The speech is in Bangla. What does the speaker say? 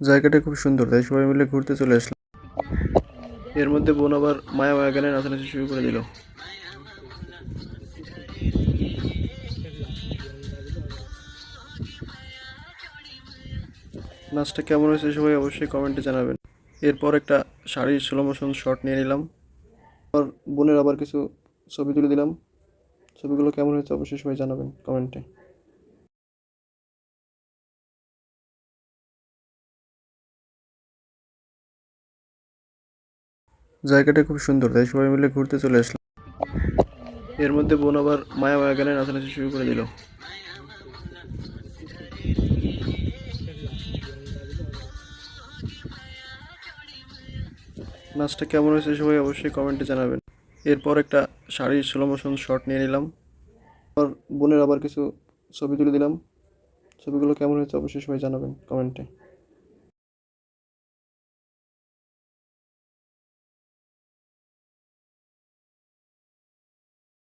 জায়গাটা খুব সুন্দর, তাই সবাই মিলে ঘুরতে চলে আসলাম। এর মধ্যে বোন আবার মায়া মায়া গানে নাচানাচি শুরু করে দিল। নাচটা কেমন হয়েছে সবাই অবশ্যই কমেন্টে জানাবেন। এরপর একটা শাড়ির স্লো মোশন শট নিয়ে নিলাম। আর বোনের আবার কিছু ছবি তুলে দিলাম। ছবিগুলো কেমন হয়েছে অবশ্যই সবাই জানাবেন কমেন্টে। জায়গাটা খুব সুন্দর, তাই সবাই মিলে ঘুরতে চলে আসলাম। এর মধ্যে বোন আবার মায়া মায়া গানে নাচানাচি শুরু করে দিল। নাচটা কেমন হয়েছে সবাই অবশ্যই কমেন্টে জানাবেন। এরপর একটা শাড়ির স্লো মোশন শট নিয়ে নিলাম। আর বোনের আবার কিছু ছবি তুলে দিলাম। ছবিগুলো কেমন হয়েছে অবশ্যই সবাই জানাবেন কমেন্টে।